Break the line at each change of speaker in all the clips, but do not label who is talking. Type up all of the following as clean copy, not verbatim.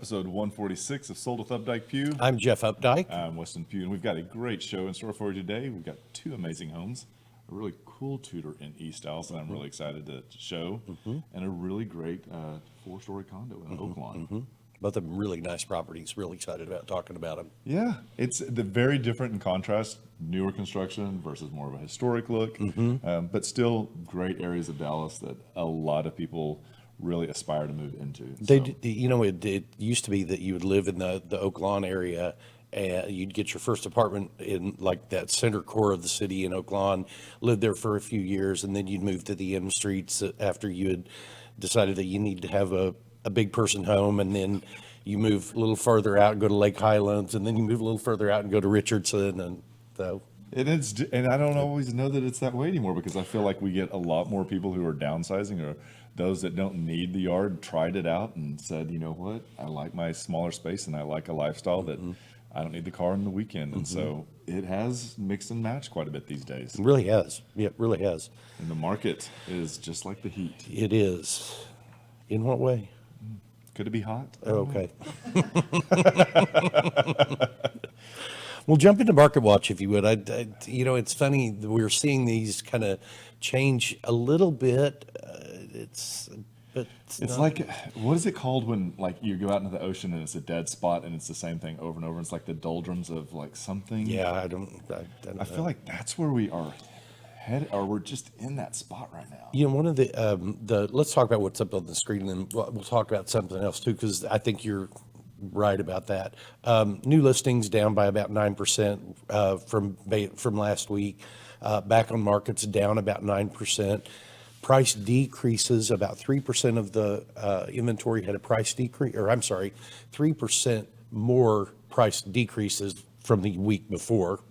episode 146 of Sold with Updike Pugh.
I'm Jeff Updike.
I'm Weston Pugh, and we've got a great show in store for you today. We've got two amazing homes, a really cool Tudor in East Dallas that I'm really excited to show, and a really great four-story condo in Oak Lawn.
Both of them really nice properties. Really excited about talking about them.
Yeah, it's very different in contrast, newer construction versus more of a historic look, but still great areas of Dallas that a lot of people really aspire to move into.
It used to be that you would live in the Oak Lawn area and you'd get your first apartment in like that center core of the city in Oak Lawn, live there for a few years, and then you'd move to the end streets after you had decided that you need to have a big person home, and then you move a little further out and go to Lake Highlands, and then you move a little further out and go to Richardson, and so.
And I don't always know that it's that way anymore, because I feel like we get a lot more people who are downsizing, or those that don't need the yard tried it out and said, you know what, I like my smaller space and I like a lifestyle that I don't need the car on the weekend. And so it has mixed and matched quite a bit these days.
It really has. Yeah, it really has.
And the market is just like the heat.
It is. In what way?
Could it be hot?
Oh, okay. Well, jump into Market Watch if you would. It's funny, we're seeing these kind of change a little bit. It's
like, what is it called when like you go out into the ocean and it's a dead spot and it's the same thing over and over? It's like the doldrums of like something.
Yeah, I
feel like that's where we are headed, or we're just in that spot right now.
One of the let's talk about what's up on the screen, and then we'll talk about something else too, because I think you're right about that. New listings down by about 9% from last week. Back on market's down about 9%. Price decreases, about 3% of the inventory had a price decrease, 3% more price decreases from the week before.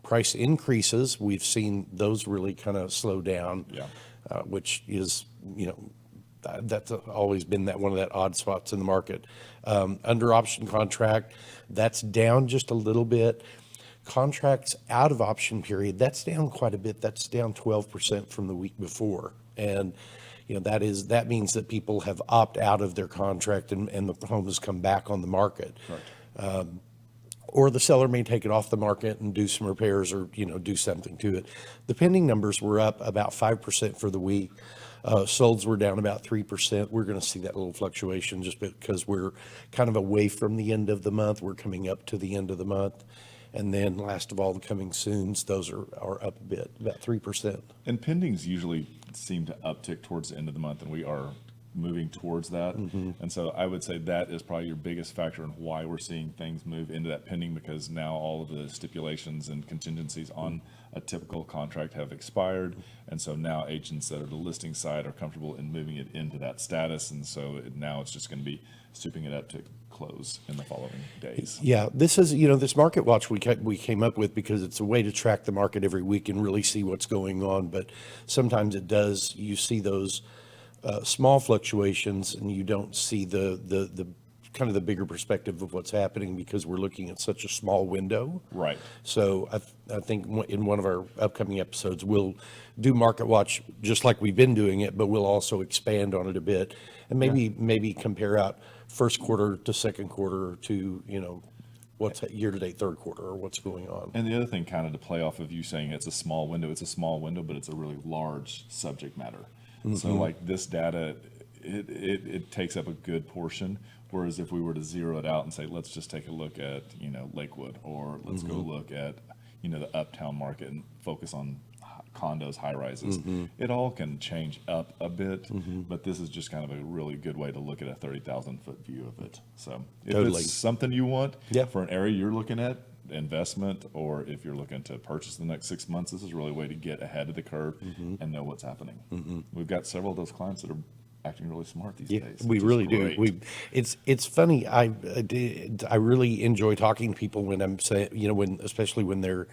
Price increases, we've seen those really kind of slow down, which is, that's always been one of that odd spots in the market. Under option contract, that's down just a little bit. Contracts out of option period, that's down quite a bit. That's down 12% from the week before. And, that means that people have opted out of their contract and the home has come back on the market.
Right.
Or the seller may take it off the market and do some repairs or, do something to it. The pending numbers were up about 5% for the week. Solds were down about 3%. We're going to see that little fluctuation just because we're kind of away from the end of the month. We're coming up to the end of the month. And then last of all, the coming soons, those are up a bit, about 3%.
And pendings usually seem to uptick towards the end of the month, and we are moving towards that. And so I would say that is probably your biggest factor in why we're seeing things move into that pending, because now all of the stipulations and contingencies on a typical contract have expired. And so now agents that are the listing side are comfortable in moving it into that status. And so now it's just going to be souping it up to close in the following days.
Yeah, this is, this Market Watch we came up with because it's a way to track the market every week and really see what's going on. But sometimes you see those small fluctuations and you don't see the kind of the bigger perspective of what's happening because we're looking at such a small window.
Right.
So I think in one of our upcoming episodes, we'll do Market Watch just like we've been doing it, but we'll also expand on it a bit and maybe compare out first quarter to second quarter to, what's year-to-date third quarter or what's going on.
And the other thing, kind of to play off of you saying it's a small window, but it's a really large subject matter. So like this data, it takes up a good portion. Whereas if we were to zero it out and say, let's just take a look at, Lakewood, or let's go look at, the uptown market and focus on condos, high rises, it all can change up a bit, but this is just kind of a really good way to look at a 30,000 foot view of it. So if it's something you want for an area you're looking at, investment, or if you're looking to purchase in the next 6 months, this is really a way to get ahead of the curve and know what's happening. We've got several of those clients that are acting really smart these days.
We really do. It's funny. I really enjoy talking to people when I'm saying, especially when they're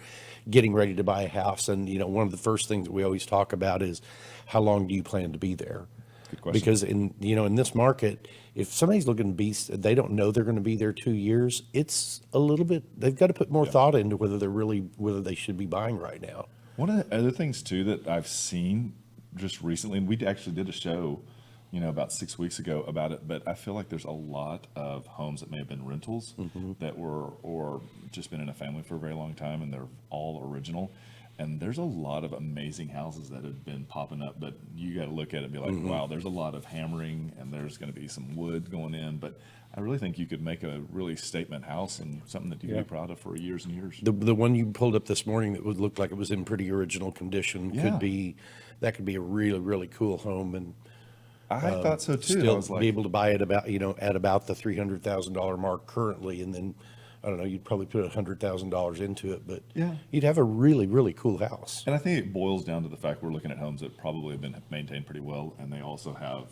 getting ready to buy a house. And, one of the first things that we always talk about is how long do you plan to be there?
Good question.
Because in this market, if somebody's looking to be, they don't know they're going to be there 2 years. It's a little bit, they've got to put more thought into whether they should be buying right now.
One of the other things too that I've seen just recently, and we actually did a show about 6 weeks ago about it, but I feel like there's a lot of homes that may have been rentals that were, or just been in a family for a very long time, and they're all original. And there's a lot of amazing houses that have been popping up, but you got to look at it and be like, wow, there's a lot of hammering, and there's going to be some wood going in. But I really think you could make a really statement house and something that you'd be proud of for years and years.
The one you pulled up this morning that would look like it was in pretty original condition
Yeah.
could be a really, really cool home, and
I thought so too. I
still
was like,
be able to buy it about, at about the $300,000 mark currently, and then, I don't know, you'd probably put $100,000 into it, but
Yeah.
you'd have a really, really cool house.
and I think it boils down to the fact we're looking at homes that probably have been maintained pretty well, and they also have,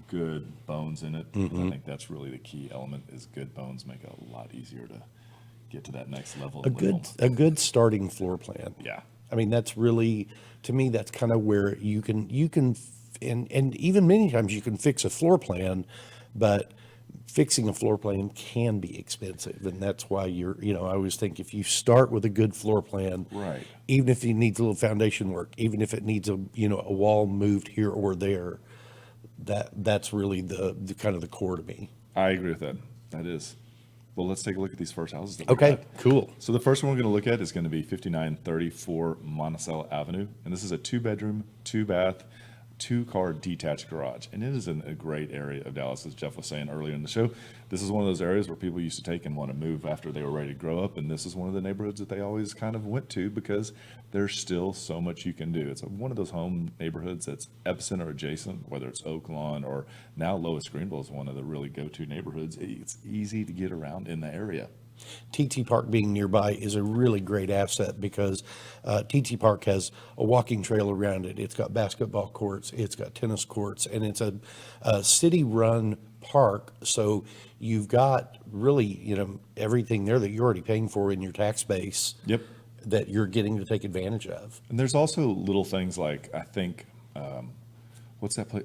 good bones in it. And I think that's really the key element is good bones make it a lot easier to get to that next level.
A good starting floor plan.
Yeah.
I mean, that's really, to me, that's kind of where you can, and even many times you can fix a floor plan, but fixing a floor plan can be expensive. And that's why I always think if you start with a good floor plan,
Right.
even if it needs a little foundation work, even if it needs a wall moved here or there, that's really the kind of the core to me.
I agree with that. That is. Well, let's take a look at these first houses that we
Okay,
got.
cool.
So the first one we're going to look at is going to be 5934 Monticello Avenue. And this is a 2-bedroom, 2-bath, 2-car detached garage. And it is in a great area of Dallas, as Jeff was saying earlier in the show. This is one of those areas where people used to take and want to move after they were ready to grow up. And this is one of the neighborhoods that they always kind of went to because there's still so much you can do. It's one of those home neighborhoods that's epicenter adjacent, whether it's Oak Lawn or now Lois Greenville is one of the really go-to neighborhoods. It's easy to get around in the area.
TT Park being nearby is a really great asset because TT Park has a walking trail around it. It's got basketball courts, it's got tennis courts, and it's a city-run park. So you've got really, everything there that you're already paying for in your tax base.
Yep.
That you're getting to take advantage of.
And there's also little things like, I think, what's that place?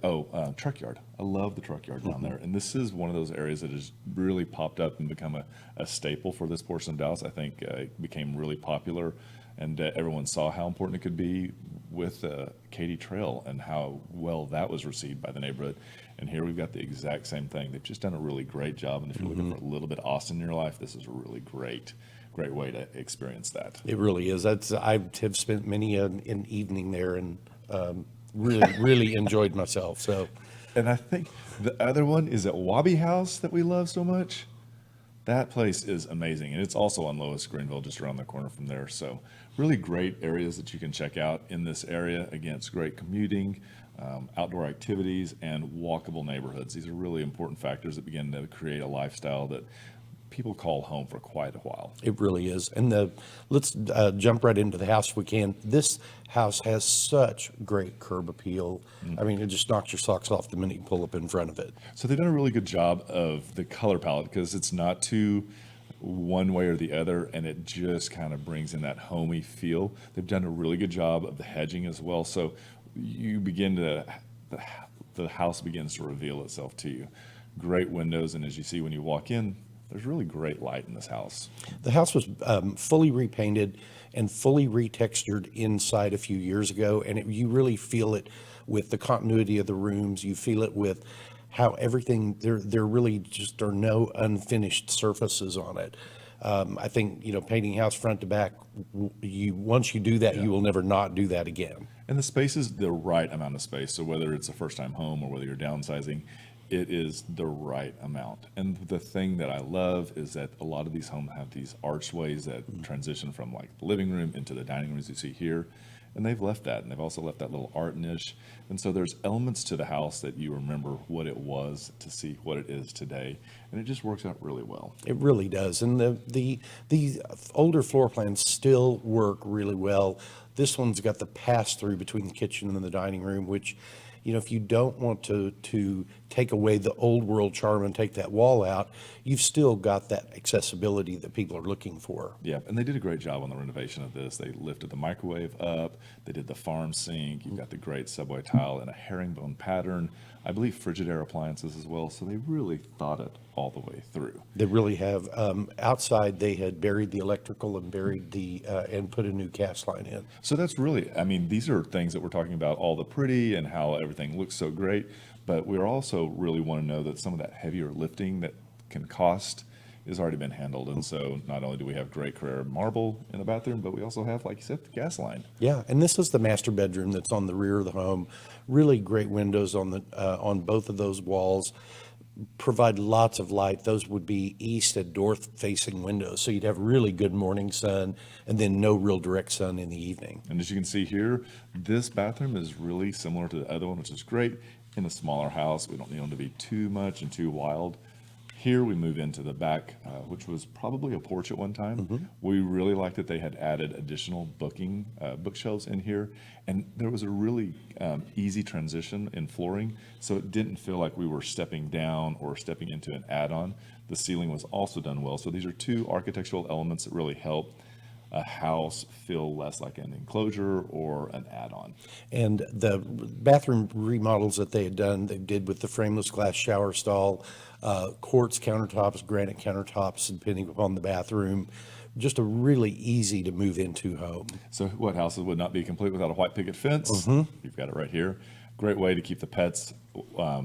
Truck yard. I love the truck yard down there. And this is one of those areas that has really popped up and become a staple for this portion of Dallas. I think it became really popular, and everyone saw how important it could be with Katy Trail and how well that was received by the neighborhood. And here we've got the exact same thing. They've just done a really great job. And if you're looking for a little bit of Austin in your life, this is a really great way to experience that.
It really is. I have spent many an evening there and really enjoyed myself. So,
And I think the other one is at Wabi House that we love so much. That place is amazing. And it's also on Lois Greenville, just around the corner from there. So really great areas that you can check out in this area. Again, it's great commuting, outdoor activities, and walkable neighborhoods. These are really important factors that begin to create a lifestyle that people call home for quite a while.
it really is. And let's jump right into the house if we can. This house has such great curb appeal. I mean, it just knocks your socks off the minute you pull up in front of it.
So they've done a really good job of the color palette because it's not too one way or the other, and it just kind of brings in that homey feel. They've done a really good job of the hedging as well. So you begin to, the house begins to reveal itself to you. Great windows, and as you see when you walk in, there's really great light in this house.
The house was fully repainted and fully retextured inside a few years ago, and you really feel it with the continuity of the rooms. You feel it with how everything, there really just are no unfinished surfaces on it. I think, painting house front to back, once you do that, you will never not do that again.
And the space is the right amount of space. So whether it's a first-time home or whether you're downsizing, it is the right amount. And the thing that I love is that a lot of these homes have these archways that transition from like the living room into the dining room, as you see here. And they've left that, and they've also left that little art niche. And so there's elements to the house that you remember what it was to see what it is today. And it just works out really well.
It really does. And the older floor plans still work really well. This one's got the pass-through between the kitchen and the dining room, which, if you don't want to take away the old world charm and take that wall out, you've still got that accessibility that people are looking for.
Yeah, and they did a great job on the renovation of this. They lifted the microwave up. They did the farm sink. You've got the great subway tile in a herringbone pattern. I believe Frigidaire appliances as well. So they really thought it all the way through.
They really have. Outside, they had buried the electrical and buried and put a new cast line in.
So that's really, these are things that we're talking about, all the pretty and how everything looks so great. but we also really want to know that some of that heavier lifting that can cost has already been handled. And so not only do we have great Carrera marble in the bathroom, but we also have, like you said, the gas line.
Yeah, and this is the master bedroom that's on the rear of the home. Really great windows on both of those walls. Provide lots of light. Those would be east and north facing windows. So you'd have really good morning sun and then no real direct sun in the evening.
And as you can see here, this bathroom is really similar to the other one, which is great. In a smaller house, we don't need them to be too much and too wild. Here we move into the back, which was probably a porch at one time. We really liked that they had added additional bookshelves in here, and there was a really easy transition in flooring, so it didn't feel like we were stepping down or stepping into an add-on. The ceiling was also done well, so these are two architectural elements that really help a house feel less like an enclosure or an add-on.
And the bathroom remodels that they did with the frameless glass shower stall, quartz countertops, granite countertops, depending upon the bathroom. Just a really easy to move into home.
So what houses would not be complete without a white picket fence? You've got it right here. Great way to keep the pets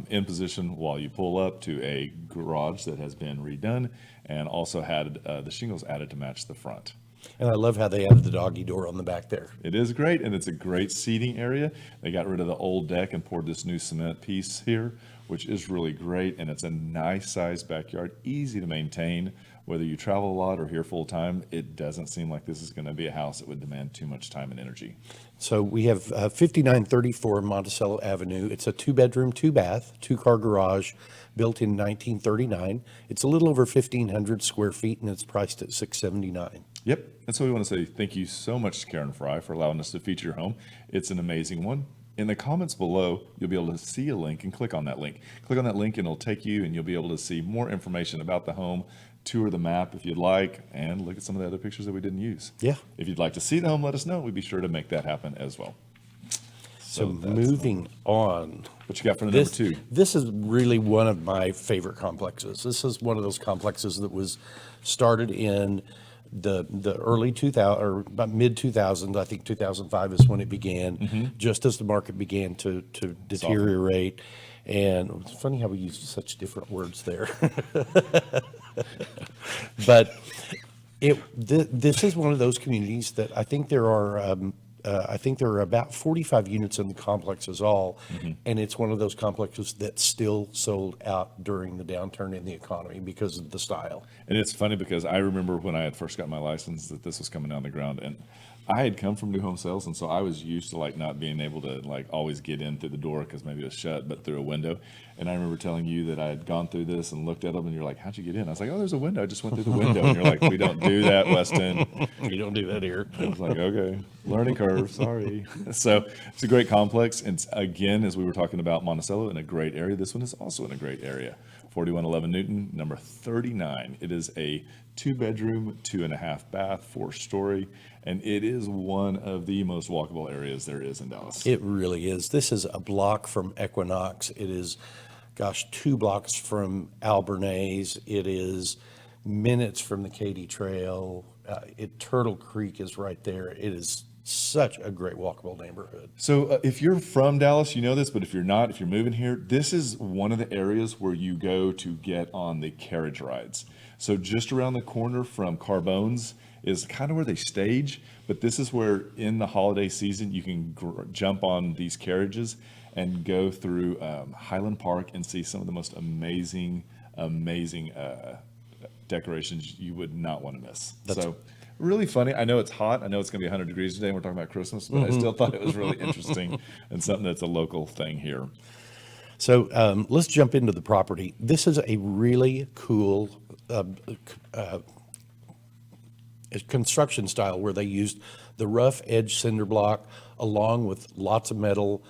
in position while you pull up to a garage that has been redone and also had the shingles added to match the front.
And I love how they added the doggy door on the back there.
It is great, and it's a great seating area. They got rid of the old deck and poured this new cement piece here, which is really great, and it's a nice sized backyard, easy to maintain. Whether you travel a lot or here full time, it doesn't seem like this is going to be a house that would demand too much time and energy.
So we have 5934 Monticello Avenue. It's a 2-bedroom, 2-bath, 2-car garage built in 1939. It's a little over 1,500 square feet, and it's priced at $679.
Yep. And so we want to say thank you so much to Karen Fry for allowing us to feature your home. It's an amazing one. In the comments below, you'll be able to see a link and click on that link. Click on that link and it'll take you and you'll be able to see more information about the home, tour the map if you'd like, and look at some of the other pictures that we didn't use.
Yeah.
If you'd like to see the home, let us know. We'd be sure to make that happen as well.
So moving on.
What you got for the number two?
This is really one of my favorite complexes. This is one of those complexes that was started in the early 2000 or about mid 2000s. I think 2005 is when it began, just as the market began to deteriorate. And it's funny how we use such different words there. But this is one of those communities that I think there are about 45 units in the complex is all, and it's one of those complexes that still sold out during the downturn in the economy because of the style.
And it's funny because I remember when I had first got my license that this was coming down the ground, and I had come from new home sales, and so I was used to like not being able to like always get in through the door because maybe it was shut, but through a window. And I remember telling you that I had gone through this and looked at them, and you're like, "How'd you get in?" I was like, "Oh, there's a window. I just went through the window." And you're like, "We don't do that, Weston."
You don't do that here.
I was like, "Okay, learning curve. Sorry." So it's a great complex. And again, as we were talking about Monticello, in a great area. This one is also in a great area. 4111 Newton, number 39. It is a 2-bedroom, 2.5 bath, 4-story, and it is one of the most walkable areas there is in Dallas.
It really is. This is a block from Equinox. It is, 2 blocks from Albernays. It is minutes from the Katy Trail. Turtle Creek is right there. It is such a great walkable neighborhood.
So if you're from Dallas, you know this, but if you're not, if you're moving here, this is one of the areas where you go to get on the carriage rides. So just around the corner from Carbone's is kind of where they stage, but this is where in the holiday season you can jump on these carriages and go through Highland Park and see some of the most amazing decorations you would not want to miss. So really funny. I know it's hot. I know it's going to be 100 degrees today and we're talking about Christmas, but I still thought it was really interesting and something that's a local thing here.
So let's jump into the property. This is a really cool construction style where they used the rough edge cinder block along with lots of metal.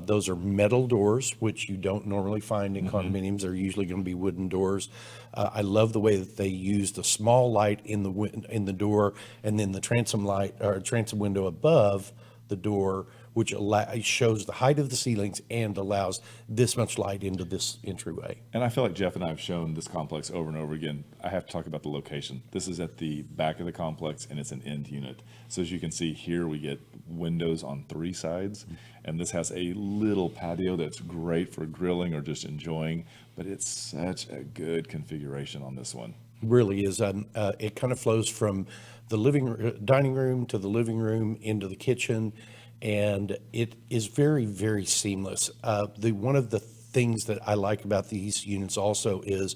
Those are metal doors, which you don't normally find in condominiums. They're usually going to be wooden doors. I love the way that they used a small light in the door, and then the transom light or transom window above the door which shows the height of the ceilings and allows this much light into this entryway.
And I feel like Jeff and I have shown this complex over and over again. I have to talk about the location. This is at the back of the complex, and it's an end unit. So as you can see here, we get windows on 3 sides, and this has a little patio that's great for grilling or just enjoying, but it's such a good configuration on this one.
Really is. It kind of flows from the dining room to the living room into the kitchen, and it is very, very seamless. One of the things that I like about these units also is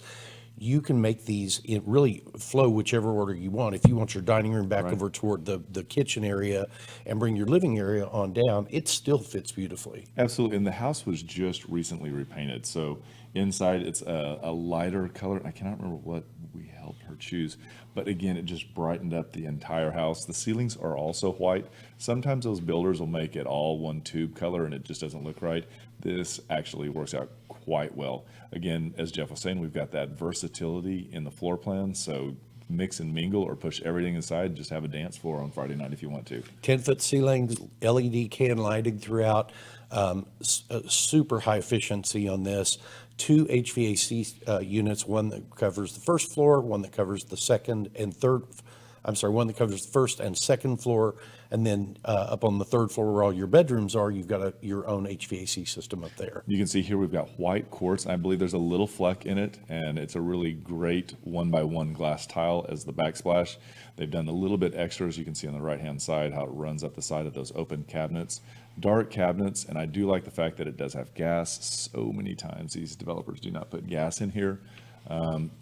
you can make these really flow whichever order you want. If you want your dining room back over toward the kitchen area and bring your living area on down, it still fits beautifully.
Absolutely. And the house was just recently repainted. So inside it's a lighter color. I cannot remember what we helped her choose, but again, it just brightened up the entire house. The ceilings are also white. Sometimes those builders will make it all one tube color and it just doesn't look right. This actually works out quite well. Again, as Jeff was saying, we've got that versatility in the floor plan. So mix and mingle or push everything inside and just have a dance floor on Friday night if you want to.
10-foot ceilings, LED can lighting throughout, super high efficiency on this. 2 HVAC units, one that covers the first floor, one that covers the one that covers the first and second floor, and then up on the third floor where all your bedrooms are, you've got your own HVAC system up there.
You can see here we've got white quartz. I believe there's a little fleck in it, and it's a really great 1x1 glass tile as the backsplash. They've done a little bit extra, as you can see on the right-hand side, how it runs up the side of those open cabinets. Dark cabinets, and I do like the fact that it does have gas. So many times these developers do not put gas in here.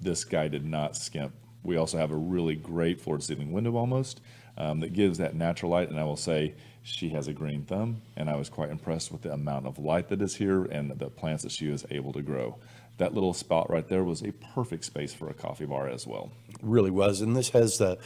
This guy did not skimp. We also have a really great floor-to-ceiling window almost that gives that natural light, and I will say she has a green thumb, and I was quite impressed with the amount of light that is here and the plants that she was able to grow. That little spot right there was a perfect space for a coffee bar as well.
Really was, and this has the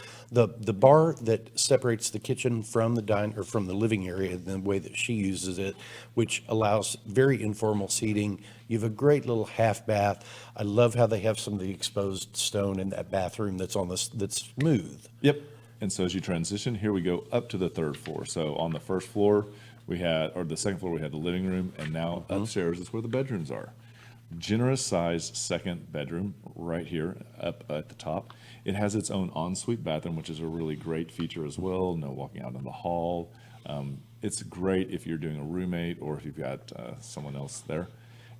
bar that separates the kitchen from the living area, the way that she uses it, which allows very informal seating. You have a great little half bath. I love how they have some of the exposed stone in that bathroom that's smooth.
Yep. And so as you transition, here we go up to the 3rd floor. So on the first floor the 2nd floor we had the living room, and now upstairs is where the bedrooms are. Generous sized 2nd bedroom right here up at the top. It has its own ensuite bathroom, which is a really great feature as well. No walking out in the hall. It's great if you're doing a roommate or if you've got someone else there.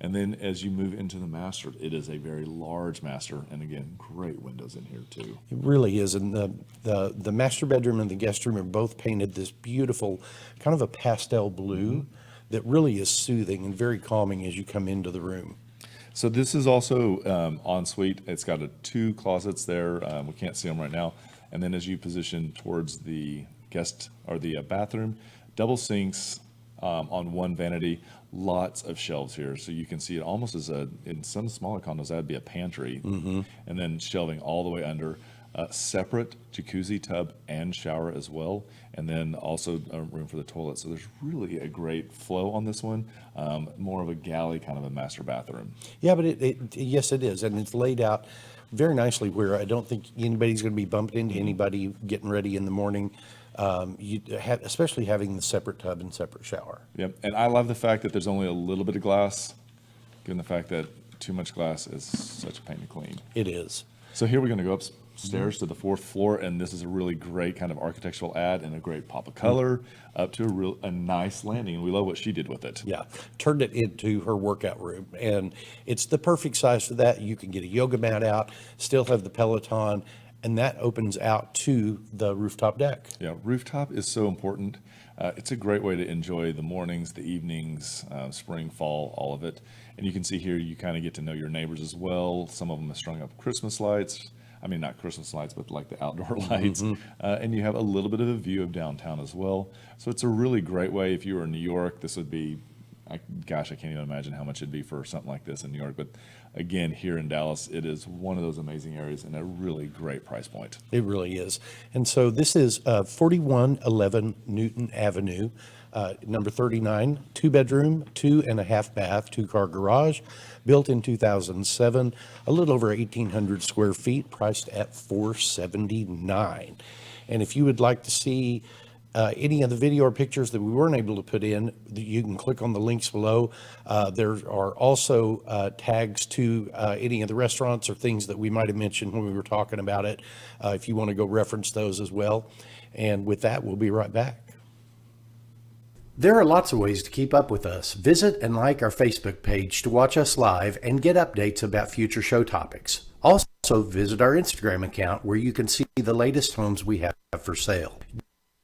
And then as you move into the master, it is a very large master, and again, great windows in here too.
It really is, and the master bedroom and the guest room are both painted this beautiful kind of a pastel blue that really is soothing and very calming as you come into the room.
So this is also ensuite. It's got 2 closets there. We can't see them right now. And then as you position towards the guest or the bathroom, double sinks on one vanity, lots of shelves here. So you can see it almost as in some smaller condos, that'd be a pantry. And then shelving all the way under. Separate jacuzzi tub and shower as well, and then also a room for the toilet. So there's really a great flow on this one, more of a galley kind of a master bathroom.
Yeah, but yes, it is, and it's laid out very nicely where I don't think anybody's going to be bumping into anybody getting ready in the morning. Especially having the separate tub and separate shower.
Yep, and I love the fact that there's only a little bit of glass, given the fact that too much glass is such a pain to clean.
It is.
So here we're going to go upstairs to the 4th floor, and this is a really great kind of architectural add and a great pop of color up to a nice landing, and we love what she did with it.
Yeah, turned it into her workout room, and it's the perfect size for that. You can get a yoga mat out, still have the Peloton, and that opens out to the rooftop deck.
Yeah, rooftop is so important. It's a great way to enjoy the mornings, the evenings, spring, fall, all of it. And you can see here, you kind of get to know your neighbors as well. Some of them have strung up Christmas lights. I mean, not Christmas lights, but like the outdoor lights. And you have a little bit of a view of downtown as well. So it's a really great way. If you were in New York, this would be, gosh, I can't even imagine how much it'd be for something like this in New York. But again, here in Dallas, it is one of those amazing areas and a really great price point.
It really is. And so this is 4111 Newton Avenue, number 39, 2-bedroom, 2.5 bath, 2-car garage, built in 2007, a little over 1,800 square feet, priced at $479. And if you would like to see any of the video or pictures that we weren't able to put in, you can click on the links below. There are also tags to any of the restaurants or things that we might have mentioned when we were talking about it, if you want to go reference those as well. And with that, we'll be right back. There are lots of ways to keep up with us. Visit and like our Facebook page to watch us live and get updates about future show topics. Also, visit our Instagram account where you can see the latest homes we have for sale.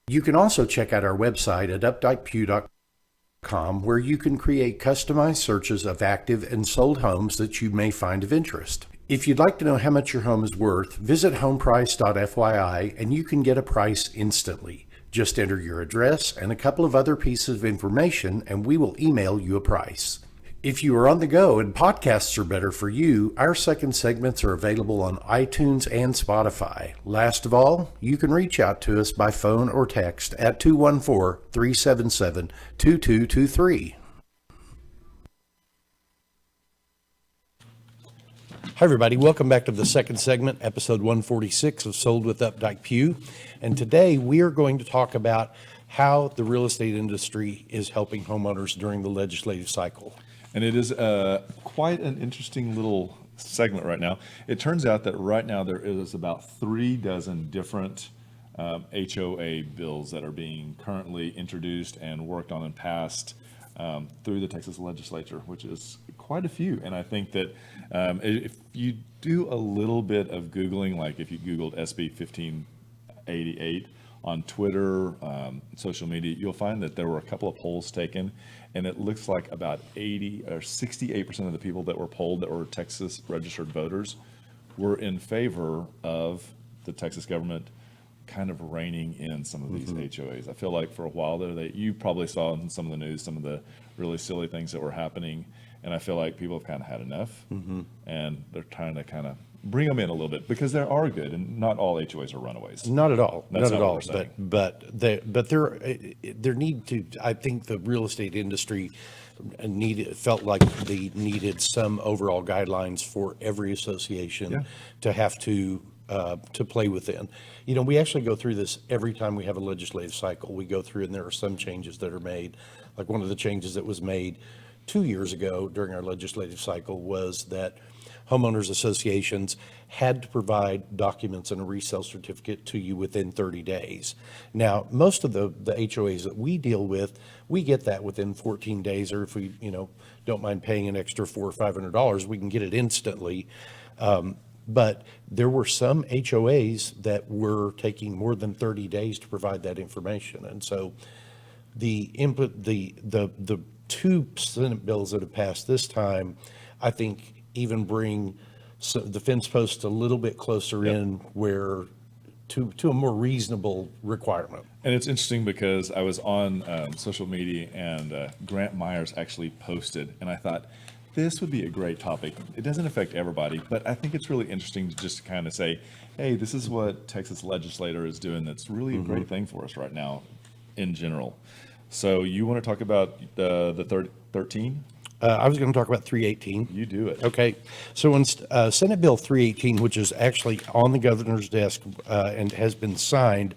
You can also check out our website at updikepugh.com, where you can create customized searches of active and sold homes that you may find of interest. If you'd like to know how much your home is worth, visit homeprice.fyi and you can get a price instantly. Just enter your address and a couple of other pieces of information and we will email you a price. If you are on the go and podcasts are better for you, our second segments are available on iTunes and Spotify. Last of all, you can reach out to us by phone or text at 214-377-2223. Hi, everybody. Welcome back to the second segment, episode 146 of Sold with Updike Pugh. And today we are going to talk about how the real estate industry is helping homeowners during the legislative cycle.
And it is quite an interesting little segment right now. It turns out that right now there is about 36 different HOA bills that are being currently introduced and worked on and passed through the Texas legislature, which is quite a few. And I think that if you do a little bit of Googling, like if you Googled SB 1588 on Twitter, social media, you'll find that there were a couple of polls taken, and it looks like about 80 or 68% of the people that were polled that were Texas registered voters were in favor of the Texas government kind of reining in some of these HOAs. I feel like for a while there, you probably saw in some of the news some of the really silly things that were happening, and I feel like people have kind of had enough, and they're trying to kind of bring them in a little bit because they are good, and not all HOAs are runaways.
Not at all.
That's
not at
not what
all.
we're saying.
But there need to. I think the real estate industry felt like they needed some overall guidelines for every association to have to play within. You know, we actually go through this every time we have a legislative cycle. We go through and there are some changes that are made. Like one of the changes that was made 2 years ago during our legislative cycle was that homeowners associations had to provide documents and a resale certificate to you within 30 days. Now, most of the HOAs that we deal with, we get that within 14 days, or if we, don't mind paying an extra $400 or $500, we can get it instantly. But there were some HOAs that were taking more than 30 days to provide that information. And so the two Senate bills that have passed this time, I think even bring the fence posts a little bit closer in where to a more reasonable requirement.
And it's interesting because I was on social media and Grant Myers actually posted, and I thought this would be a great topic. It doesn't affect everybody, but I think it's really interesting to just kind of say, hey, this is what Texas legislator is doing that's really a great thing for us right now in general. So you want to talk about the 13?
I was going to talk about 318.
You do it.
Okay. So in Senate Bill 318, which is actually on the governor's desk and has been signed,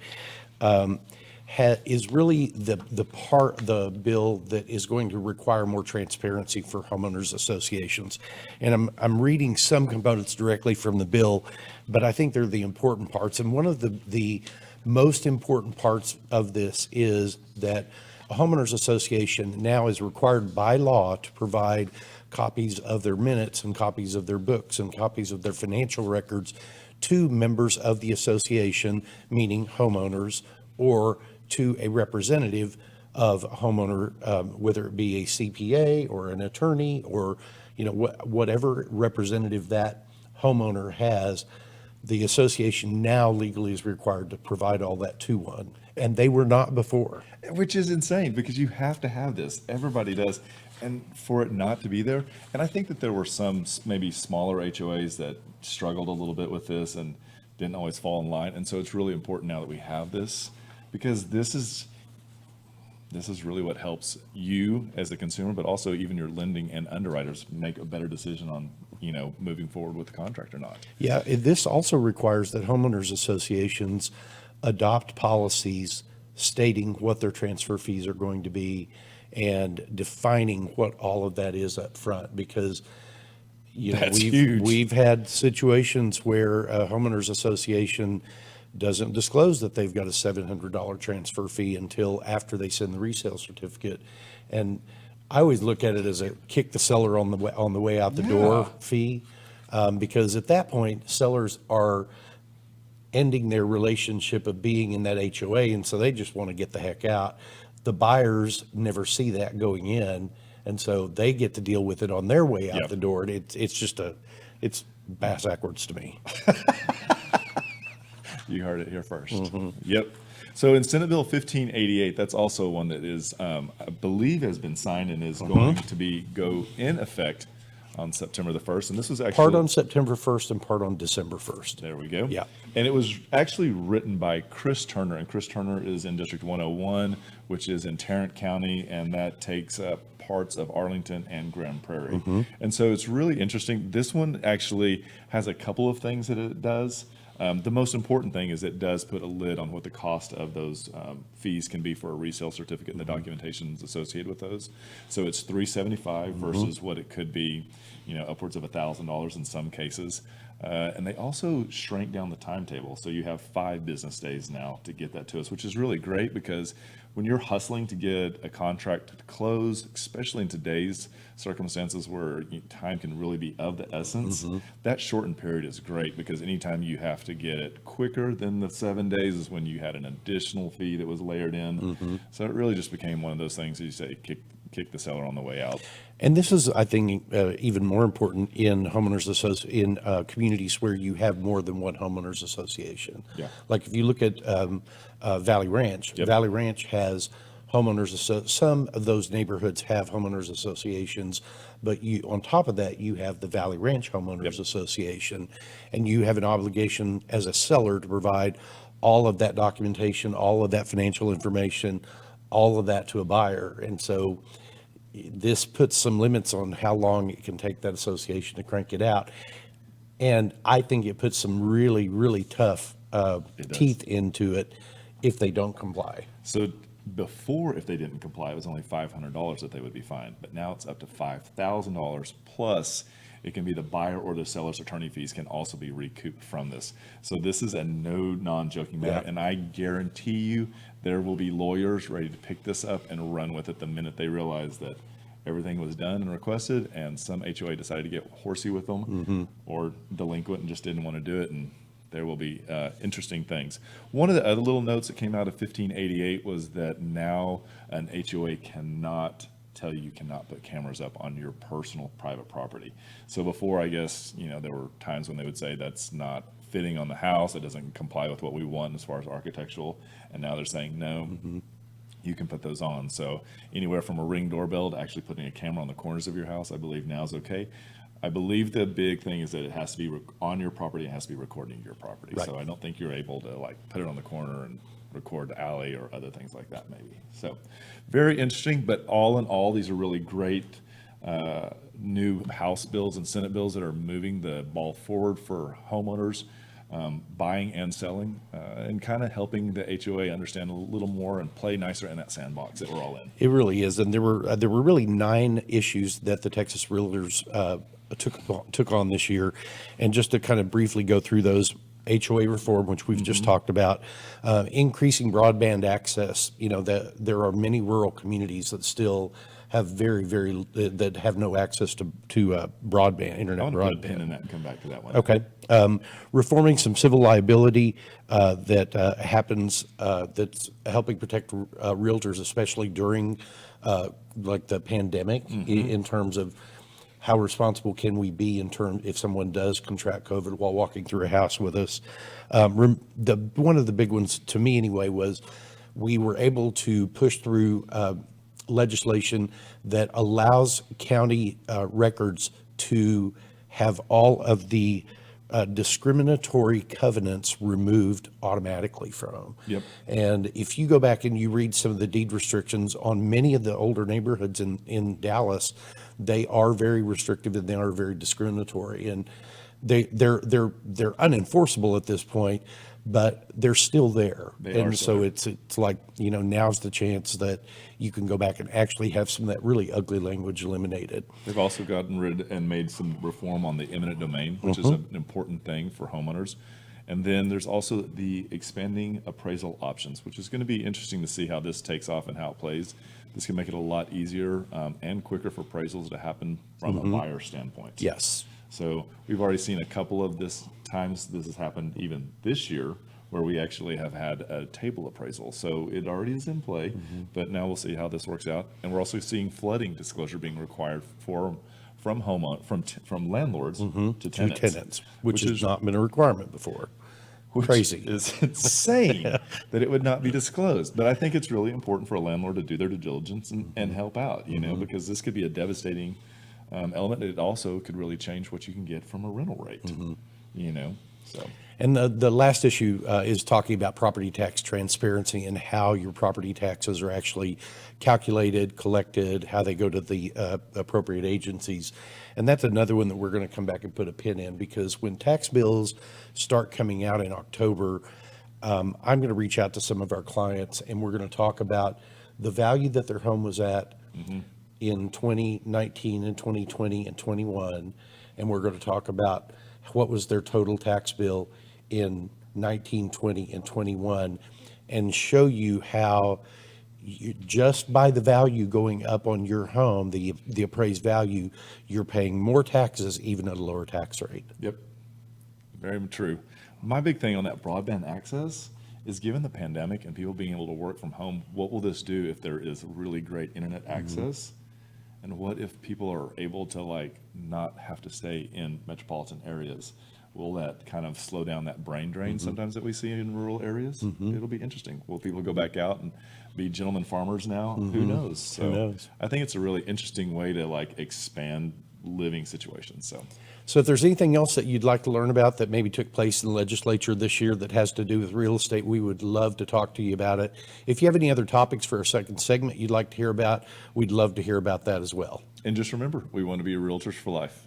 is really the bill that is going to require more transparency for homeowners associations. And I'm reading some components directly from the bill, but I think they're the important parts. And one of the most important parts of this is that a homeowners association now is required by law to provide copies of their minutes and copies of their books and copies of their financial records to members of the association, meaning homeowners, or to a representative of a homeowner, whether it be a CPA or an attorney or whatever representative that homeowner has. The association now legally is required to provide all that to one, and they were not before.
Which is insane because you have to have this. Everybody does. And for it not to be there, and I think that there were some maybe smaller HOAs that struggled a little bit with this and didn't always fall in line. And so it's really important now that we have this, because this is really what helps you as a consumer, but also even your lending and underwriters make a better decision on moving forward with the contract or not.
Yeah, this also requires that homeowners associations adopt policies stating what their transfer fees are going to be and defining what all of that is up front, because
That's
we've
huge.
we've had situations where a homeowners association doesn't disclose that they've got a $700 transfer fee until after they send the resale certificate. And I always look at it as a kick the seller on the way out the door fee, because at that point, sellers are ending their relationship of being in that HOA, and so they just want to get the heck out. The buyers never see that going in, and so they get to deal with it on their way out
Yep.
the door. And it's bass backwards to me.
You heard it here first. Yep. So in Senate Bill 1588, that's also one that is, I believe, has been signed and is going to go in effect on September the 1st. And this was actually
Part on September 1st and part on December 1st.
There we go.
Yeah.
And it was actually written by Chris Turner, and Chris Turner is in District 101, which is in Tarrant County, and that takes up parts of Arlington and Grand Prairie. And so it's really interesting. This one actually has a couple of things that it does. The most important thing is it does put a lid on what the cost of those fees can be for a resale certificate and the documentation associated with those. So it's $375 versus what it could be, upwards of $1,000 in some cases. And they also shrank down the timetable. So you have 5 business days now to get that to us, which is really great, because when you're hustling to get a contract to close, especially in today's circumstances where time can really be of the essence, that shortened period is great, because anytime you have to get it quicker than the 7 days is when you had an additional fee that was layered in. So it really just became one of those things that you say, kick the seller on the way out.
And this is, I think, even more important in communities where you have more than one homeowners association.
Yeah.
Like if you look at Valley Ranch,
Yep.
Valley Ranch has some of those neighborhoods have homeowners associations, but on top of that, you have the Valley Ranch Homeowners Association, and you have an obligation as a seller to provide all of that documentation, all of that financial information, all of that to a buyer. And so this puts some limits on how long it can take that association to crank it out. And I think it puts some really, really tough teeth into it if they don't comply.
So before, if they didn't comply, it was only $500 that they would be fined, but now it's up to $5,000, plus it can be the buyer or the seller's attorney fees can also be recouped from this. So this is a non-joking matter, and I guarantee you there will be lawyers ready to pick this up and run with it the minute they realize that everything was done and requested, and some HOA decided to get horsey with them or delinquent and just didn't want to do it, and there will be interesting things. One of the other little notes that came out of 1588 was that now an HOA cannot tell you cannot put cameras up on your personal private property. So before, I guess, there were times when they would say that's not fitting on the house, it doesn't comply with what we want as far as architectural, and now they're saying no, you can put those on. So anywhere from a Ring doorbell to actually putting a camera on the corners of your house, I believe now is okay. I believe the big thing is that it has to be on your property, it has to be recording your property.
Right.
So I don't think you're able to put it on the corner and record the alley or other things like that maybe. So very interesting, but all in all, these are really great new House bills and Senate bills that are moving the ball forward for homeowners buying and selling, and kind of helping the HOA understand a little more and play nicer in that sandbox that we're all in.
It really is, and there were really 9 issues that the Texas Realtors took on this year, and just to kind of briefly go through those: HOA reform, which we've just talked about, increasing broadband access. There are many rural communities that still have that have no access to broadband, internet
I want to put a pin
broadband.
in that and come back to that one.
Okay. Reforming some civil liability that happens, that's helping protect realtors, especially during the pandemic, in terms of how responsible can we be if someone does contract COVID while walking through a house with us. One of the big ones, to me anyway, was we were able to push through legislation that allows county records to have all of the discriminatory covenants removed automatically from them.
Yep.
And if you go back and you read some of the deed restrictions on many of the older neighborhoods in Dallas, they are very restrictive and they are very discriminatory, and they're unenforceable at this point. but they're still there.
They are
And
still
so
there.
it's like, now's the chance that you can go back and actually have some of that really ugly language eliminated.
They've also gotten rid and made some reform on the eminent domain, which is an important thing for homeowners. And then there's also the expanding appraisal options, which is going to be interesting to see how this takes off and how it plays. This can make it a lot easier and quicker for appraisals to happen from a buyer standpoint.
Yes.
So we've already seen a couple of times this has happened even this year, where we actually have had a table appraisal. So it already is in play, but now we'll see how this works out. And we're also seeing flooding disclosure being required from landlords to tenants,
which has not been a requirement before.
which
Crazy.
is insane that it would not be disclosed. But I think it's really important for a landlord to do their due diligence and help out, because this could be a devastating element. It also could really change what you can get from a rental rate, so.
And the last issue is talking about property tax transparency and how your property taxes are actually calculated, collected, how they go to the appropriate agencies. And that's another one that we're going to come back and put a pin in, because when tax bills start coming out in October, I'm going to reach out to some of our clients and we're going to talk about the value that their home was at in 2019 and 2020 and 21. And we're going to talk about what was their total tax bill in 19, 20, and 21, and show you how just by the value going up on your home, the appraised value, you're paying more taxes even at a lower tax rate.
Yep, very true. My big thing on that broadband access is, given the pandemic and people being able to work from home, what will this do if there is really great internet access? And what if people are able to not have to stay in metropolitan areas? Will that kind of slow down that brain drain sometimes that we see in rural areas? It'll be interesting. Will people go back out and be gentlemen farmers now? Who knows? So
Who knows?
I think it's a really interesting way to expand living situations.
So if there's anything else that you'd like to learn about that maybe took place in the legislature this year that has to do with real estate, we would love to talk to you about it. If you have any other topics for our second segment you'd like to hear about, we'd love to hear about that as well.
And just remember, we want to be realtors for life.